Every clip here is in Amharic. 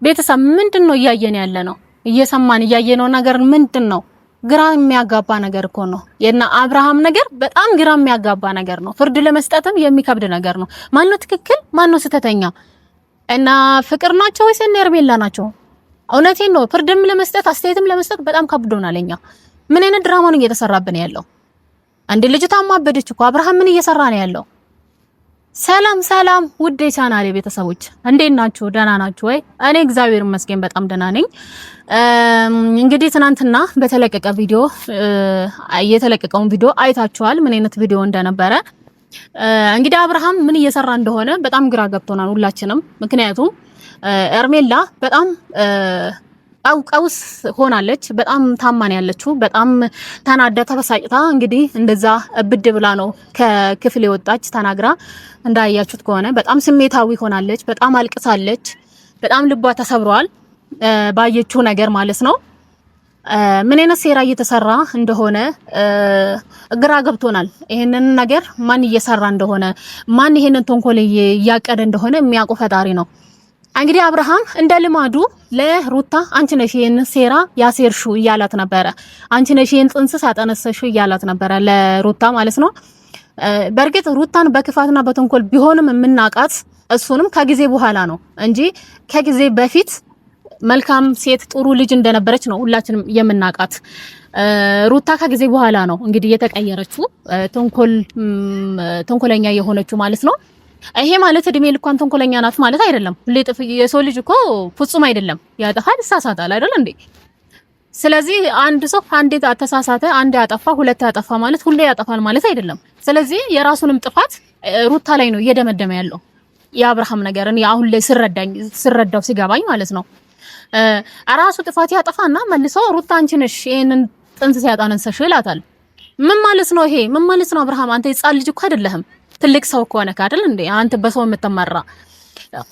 ቤተሰብ ምንድነው እያየን ያለ ነው? እየሰማን እያየነው ነገር ምንድነው? ግራ የሚያጋባ ነገር እኮ ነው። የና አብርሃም ነገር በጣም ግራ የሚያጋባ ነገር ነው። ፍርድ ለመስጠትም የሚከብድ ነገር ነው። ማን ነው ትክክል? ማን ነው ስህተተኛ? እና ፍቅር ናቸው ወይስ ሄርሜላ ናቸው? እውነቴን ነው። ፍርድም ለመስጠት አስተያየትም ለመስጠት በጣም ከብዶናል። እኛ ምን አይነት ድራማ ነው እየተሰራብን ያለው? አንድ ልጅ ታማበደች እኮ። አብርሃም ምን እየሰራ ነው ያለው? ሰላም ሰላም፣ ውድ የቻናሌ ቤተሰቦች እንዴት ናችሁ? ደህና ናችሁ ወይ? እኔ እግዚአብሔር ይመስገን በጣም ደህና ነኝ። እንግዲህ ትናንትና በተለቀቀ ቪዲዮ የተለቀቀውን ቪዲዮ አይታችኋል፣ ምን አይነት ቪዲዮ እንደነበረ። እንግዲህ አብርሃም ምን እየሰራ እንደሆነ በጣም ግራ ገብቶናል ሁላችንም። ምክንያቱም ሄርሜላ በጣም ቀውስ ሆናለች። በጣም ታማን ያለችው በጣም ተናዳ ተበሳጭታ እንግዲህ እንደዛ እብድ ብላ ነው ከክፍል የወጣች ተናግራ። እንዳያችሁት ከሆነ በጣም ስሜታዊ ሆናለች። በጣም አልቅሳለች። በጣም ልቧ ተሰብሯል ባየችው ነገር ማለት ነው። ምን አይነት ሴራ እየተሰራ እንደሆነ ግራ ገብቶናል። ይሄንን ነገር ማን እየሰራ እንደሆነ ማን ይሄንን ተንኮል እያቀደ እንደሆነ የሚያውቀው ፈጣሪ ነው። እንግዲህ አብርሃም እንደ ልማዱ ለሩታ አንቺ ነሽ ይሄን ሴራ ያሴርሹ እያላት ነበረ። አንቺ ነሽ ይሄን ጥንስስ ያጠነሰሹ እያላት ነበረ ለሩታ ማለት ነው። በርግጥ ሩታን በክፋትና በተንኮል ቢሆንም የምናቃት እሱንም ከጊዜ በኋላ ነው እንጂ ከጊዜ በፊት መልካም ሴት ጥሩ ልጅ እንደነበረች ነው ሁላችንም የምናቃት። ሩታ ከጊዜ በኋላ ነው እንግዲህ የተቀየረችው ተንኮለኛ የሆነችው ማለት ነው። ይሄ ማለት እድሜ ልኳን ተንኮለኛ ናት ማለት አይደለም። ሁሌ የሰው ልጅ እኮ ፍጹም አይደለም፣ ያጠፋል፣ ይሳሳታል አይደል እንዴ? ስለዚህ አንድ ሰው አንዴ ተሳሳተ፣ አንዴ ያጠፋ፣ ሁለት ያጠፋ ማለት ሁሌ ያጠፋል ማለት አይደለም። ስለዚህ የራሱንም ጥፋት ሩታ ላይ ነው እየደመደመ ያለው የአብርሃም ነገር። እኔ አሁን ላይ ስረዳው ሲገባኝ ማለት ነው ራሱ ጥፋት ያጠፋና መልሶ ሩታ አንቺ ነሽ ይሄንን ጥንስ ሲያጣነሰሽ ይላታል። ምን ማለት ነው ይሄ? ምን ማለት ነው? አብርሃም አንተ የጻል ልጅ እኮ አይደለህም፣ ትልቅ ሰው እኮ ነህ አይደል እንዴ? አንተ በሰው የምትመራ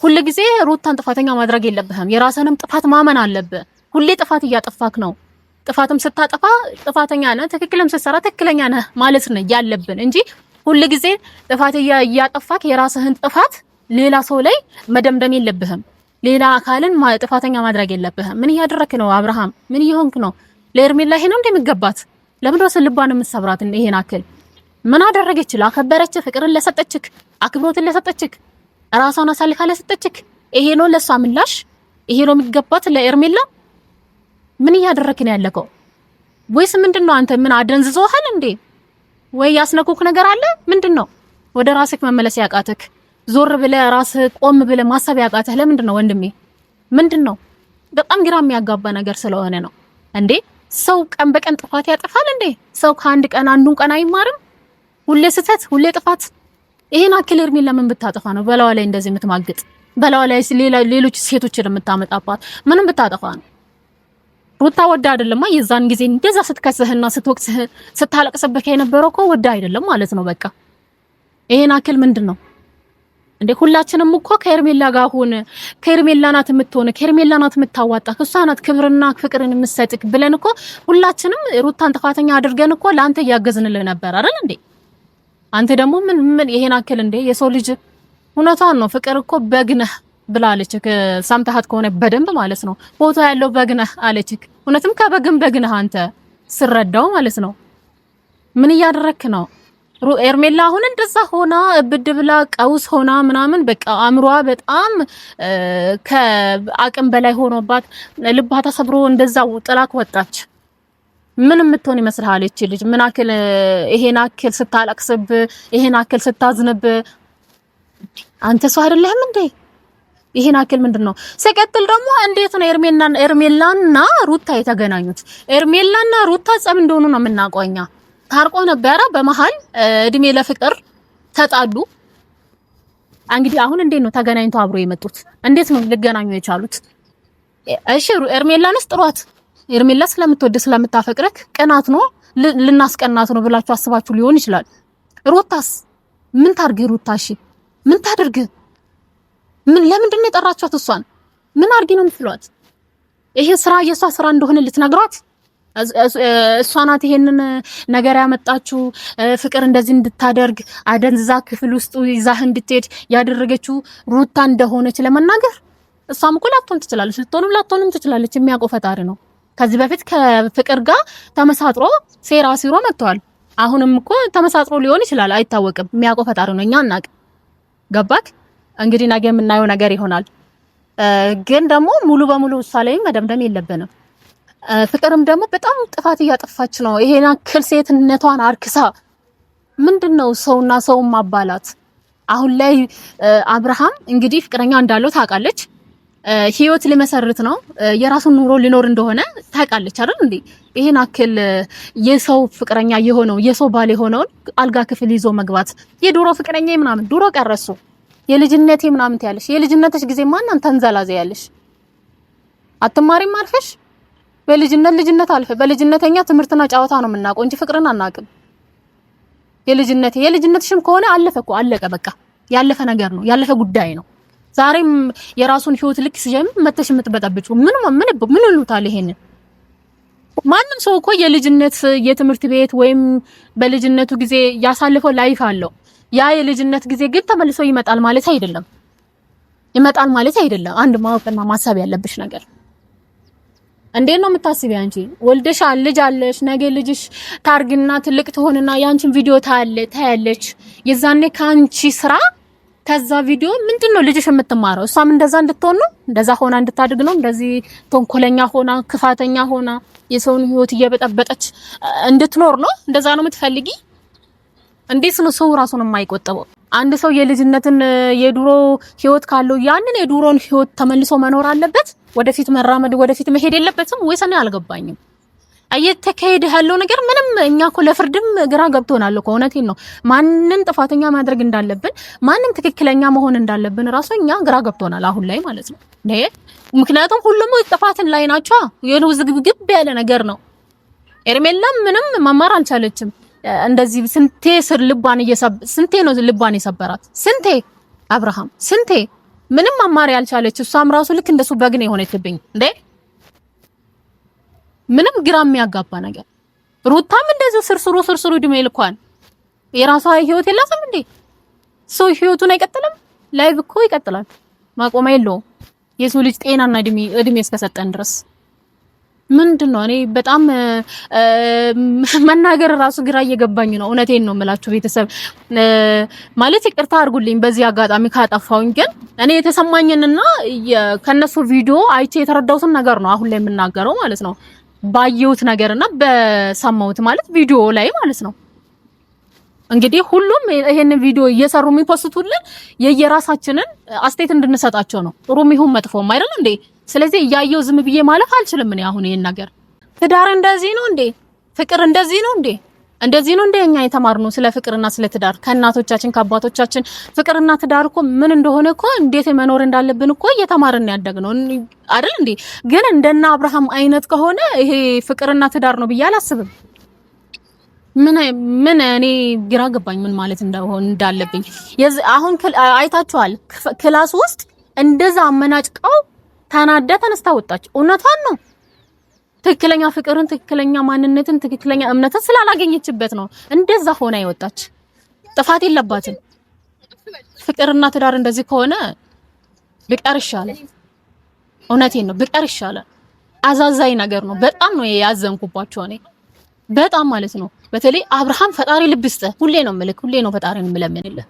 ሁሉ ጊዜ ሩታን ጥፋተኛ ማድረግ የለብህም። የራስህንም ጥፋት ማመን አለብህ። ሁሌ ጥፋት እያጠፋክ ነው። ጥፋትም ስታጠፋ ጥፋተኛ ነህ፣ ትክክልም ስትሰራ ትክክለኛ ነህ ማለት ነው ያለብን እንጂ ሁሉ ጊዜ ጥፋት እያጠፋክ የራስህን ጥፋት ሌላ ሰው ላይ መደምደም የለብህም። ሌላ አካልን ጥፋተኛ ማድረግ የለብህም። ምን እያደረክ ነው አብርሃም? ምን እየሆንክ ነው? ለሄርሜላ ይሄ ነው እንደሚገባት? ለምን ነው ልቧን የምትሰብራት? ይሄን አክል ምን አደረገች? ላከበረች፣ ፍቅርን ለሰጠችክ፣ አክብሮትን ለሰጠችክ፣ ራሷን አሳልፋ ለሰጠችክ ይሄ ነው ለሷ ምላሽ? ይሄ ነው የሚገባት ለሄርሜላ? ምን እያደረክ ነው ያለከው? ወይስ ምንድነው? አንተ ምን አደንዝዞሃል እንዴ? ወይ ያስነኩክ ነገር አለ? ምንድነው? ወደ ራስክ መመለስ ያቃተክ? ዞር ብለህ ራስህ ቆም ብለህ ማሰብ ያቃተህ ለምንድነው ወንድሜ? ምንድነው? በጣም ግራ የሚያጋባ ነገር ስለሆነ ነው እንዴ። ሰው ቀን በቀን ጥፋት ያጠፋል እንዴ? ሰው ከአንድ ቀን አንዱን ቀን አይማርም? ሁሌ ስህተት፣ ሁሌ ጥፋት። ይሄን አክል ሄርሜላ ምን ብታጠፋ ነው በላዋ ላይ እንደዚህ የምትማግጥ? በላዋ ላይ ሌሎች ሴቶችን የምታመጣባት ምንም ብታጠፋ ነው? ሩታ ወዳ አይደለማ የዛን ጊዜ እንደዛ ስትከስህና ስትወቅስህ ስታለቅስብህ የነበረው እኮ ወዳ አይደለም ማለት ነው። በቃ ይሄን አክል ምንድነው እንዴ? ሁላችንም እኮ ከሄርሜላ ጋር ሆነ ከሄርሜላ ናት የምትሆነ ከሄርሜላ ናት የምታዋጣ እሷ ናት ክብርና ፍቅርን የምትሰጥክ ብለን እኮ ሁላችንም ሩታን ጥፋተኛ አድርገን እኮ ላንተ ያገዝንልህ ነበር አይደል እንዴ? አንተ ደግሞ ምን ይሄን አክል እንዴ? የሰው ልጅ እውነቷን ነው። ፍቅር እኮ በግነህ ብላለች። ሰምተሃት ከሆነ በደንብ ማለት ነው። ፎቶ ያለው በግነህ አለችክ። እውነትም ከበግም በግነህ አንተ ስረዳው ማለት ነው። ምን እያደረክ ነው? ሄርሜላ አሁን እንደዛ ሆና እብድ ብላ ቀውስ ሆና ምናምን በቃ አምሯ በጣም ከአቅም በላይ ሆኖባት ልቧ ተሰብሮ እንደዛው ጥላክ ወጣች። ምን የምትሆን ይመስልሃል እቺ ልጅ? ምን አክል ይሄን አክል ስታለቅስብ ይሄን አክል ስታዝንብ አንተ ሰው አይደለህም እንዴ? ይሄን አክል ምንድነው? ሲቀጥል ደግሞ እንዴት ነው ሄርሜላና ሩታ የተገናኙት? ሄርሜላና ሩታ ጸብ እንደሆኑ ነው የምናውቀው እኛ። ታርቆ ነበረ በመሃል እድሜ ለፍቅር ተጣሉ። እንግዲህ አሁን እንዴት ነው ተገናኝተው አብሮ የመጡት? እንዴት ነው ሊገናኙ የቻሉት? እሺ ሄርሜላንስ ጥሯት። ሄርሜላ ስለምትወድ ስለምታፈቅረክ ቅናት ነው ልናስቀናት ነው ብላችሁ አስባችሁ ሊሆን ይችላል። ሩታስ ምን ታርግ? ሩታ እሺ ምን ታደርግ? ለምንድን ነው የጠራችኋት? እሷን ምን አርጊ ነው የምትሏት? ይሄ ስራ የሷ ስራ እንደሆነ ልትነግሯት? እሷ ናት ይሄንን ነገር ያመጣችው ፍቅር እንደዚህ እንድታደርግ አደንዝዛ ክፍል ውስጥ ይዛህ እንድትሄድ ያደረገችው ሩታ እንደሆነች ለመናገር እሷም እኮ ላትሆን ትችላለች፣ ልትሆንም ላትሆንም ትችላለች። የሚያውቀው ፈጣሪ ነው። ከዚህ በፊት ከፍቅር ጋር ተመሳጥሮ ሴራ ሲሮ መጥቷል። አሁንም እኮ ተመሳጥሮ ሊሆን ይችላል፣ አይታወቅም። የሚያውቀው ፈጣሪ ነው፣ እኛ አናውቅ። ገባክ? እንግዲህ ነገ የምናየው ነገር ይሆናል። ግን ደግሞ ሙሉ በሙሉ እሷ ላይ መደምደም የለብንም። ፍቅርም ደግሞ በጣም ጥፋት እያጠፋች ነው። ይሄን አክል ሴትነቷን አርክሳ ምንድነው ሰውና ሰው ማባላት? አሁን ላይ አብርሃም እንግዲህ ፍቅረኛ እንዳለው ታውቃለች። ህይወት ሊመሰርት ነው፣ የራሱን ኑሮ ሊኖር እንደሆነ ታውቃለች አይደል እንዴ? ይሄን አክል የሰው ፍቅረኛ የሆነው የሰው ባል የሆነውን አልጋ ክፍል ይዞ መግባት የድሮ ፍቅረኛ ምናምን ድሮ ቀረሱ የልጅነቴ ምናምን ትያለሽ። የልጅነትሽ ጊዜ ማን ተንዘላዘ ያለሽ አትማሪም አልፈሽ ልጅነት አልፈ በልጅነተኛ ትምህርትና ጨዋታ ነው የምናውቀው እንጂ ፍቅርን አናውቅም። የልጅነትሽም ከሆነ አለፈ እኮ አለቀ፣ በቃ ያለፈ ነገር ነው፣ ያለፈ ጉዳይ ነው። ዛሬም የራሱን ህይወት ልክ ሲጀምር መተሽ የምትበጠብጩ ምን ይሉታል? ይሄንን ማንም ሰው እኮ የልጅነት የትምህርት ቤት ወይም በልጅነቱ ጊዜ ያሳለፈው ላይፍ አለው። ያ የልጅነት ጊዜ ግን ተመልሶ ይመጣል ማለት አይደለም። አንድ ማወቅና ማሰብ ያለብሽ ነገር እንዴት ነው የምታስቢ? አንቺ ወልደሻል፣ ልጅ አለሽ። ነገ ልጅሽ ታርግና ትልቅ ትሆንና ያንቺን ቪዲዮ ታያለች። የዛኔ ካንቺ ስራ ከዛ ቪዲዮ ምንድነው ልጅሽ የምትማረው? እሷም እንደዛ እንድትሆን ነው፣ እንደዛ ሆና እንድታድግ ነው። እንደዚህ ተንኮለኛ ሆና ክፋተኛ ሆና የሰውን ህይወት እየበጠበጠች እንድትኖር ነው? እንደዛ ነው የምትፈልጊ? እንዴት ነው ሰው ራሱን የማይቆጠበው? አንድ ሰው የልጅነትን የድሮ ህይወት ካለው ያንን የድሮን ህይወት ተመልሶ መኖር አለበት? ወደፊት መራመድ ወደፊት መሄድ የለበትም ወይስ? እኔ አልገባኝም። እየተካሄደ ያለው ነገር ምንም እኛ እኮ ለፍርድም ግራ ገብቶናል እኮ። እውነቴን ነው። ማንን ጥፋተኛ ማድረግ እንዳለብን ማንን ትክክለኛ መሆን እንዳለብን ራሱ እኛ ግራ ገብቶናል አሁን ላይ ማለት ነው። ምክንያቱም ሁሉም ጥፋትን ላይ ናቸው። የውዝግብግብ ያለ ነገር ነው። ኤርሜላም ምንም መማር አልቻለችም። እንደዚህ ስንቴ ስንቴ ነው ልቧን የሰበራት? ስንቴ አብርሃም ስንቴ ምንም መማር ያልቻለች እሷም ራሱ ልክ እንደሱ በግን የሆነችብኝ እንዴ! ምንም ግራ የሚያጋባ ነገር። ሩታም እንደዚህ ስርስሩ እድሜ ልኳን የራሷ ህይወት የላትም እንዴ? ሰው ህይወቱን አይቀጥልም? ላይቭ እኮ ይቀጥላል፣ ማቆሚያ የለውም። የሰው ልጅ ጤናና እድሜ እስከሰጠን ድረስ ምንድነው? እኔ በጣም መናገር ራሱ ግራ እየገባኝ ነው። እውነቴን ነው የምላችሁ ቤተሰብ ማለት ይቅርታ አድርጉልኝ በዚህ አጋጣሚ ካጠፋውኝ። ግን እኔ የተሰማኝንና ከነሱ ቪዲዮ አይቼ የተረዳሁትን ነገር ነው አሁን ላይ የምናገረው ማለት ነው። ባየሁት ነገርና በሰማሁት ማለት ቪዲዮ ላይ ማለት ነው። እንግዲህ ሁሉም ይሄን ቪዲዮ እየሰሩ የሚፖስቱልን የየራሳችንን አስተያየት እንድንሰጣቸው ነው። ጥሩም ይሁን መጥፎም አይደል እንዴ? ስለዚህ እያየው ዝም ብዬ ማለፍ አልችልም። እኔ አሁን ይሄን ነገር ትዳር እንደዚህ ነው እንዴ? ፍቅር እንደዚህ ነው እንዴ? እንደዚህ ነው እንዴ? እኛ የተማርነው ስለ ፍቅርና ስለ ትዳር ከእናቶቻችን ከአባቶቻችን ፍቅርና ትዳር እኮ ምን እንደሆነ እኮ እንዴት መኖር እንዳለብን እኮ እየተማርን ያደግነው አይደል እንዴ? ግን እንደና አብርሃም አይነት ከሆነ ይሄ ፍቅርና ትዳር ነው ብዬ አላስብም። ምን እኔ ግራ ገባኝ ምን ማለት እንዳለብኝ። አሁን አይታችኋል፣ ክላስ ውስጥ እንደዛ አመናጭቃው ተናዳ ተነስታ ወጣች። እውነቷን ነው። ትክክለኛ ፍቅርን፣ ትክክለኛ ማንነትን፣ ትክክለኛ እምነትን ስላላገኘችበት ነው እንደዛ ሆና የወጣች። ጥፋት የለባትም። ፍቅርና ትዳር እንደዚህ ከሆነ ቢቀር ይሻላል። እውነቴን ነው፣ ቢቀር ይሻላል። አዛዛኝ ነገር ነው። በጣም ነው ያዘንኩባቸው እኔ በጣም ማለት ነው። በተለይ አብርሃም ፈጣሪ ልብ ይስጥህ። ሁሌ ነው የምልክ፣ ሁሌ ነው ፈጣሪን የምለምንልህ።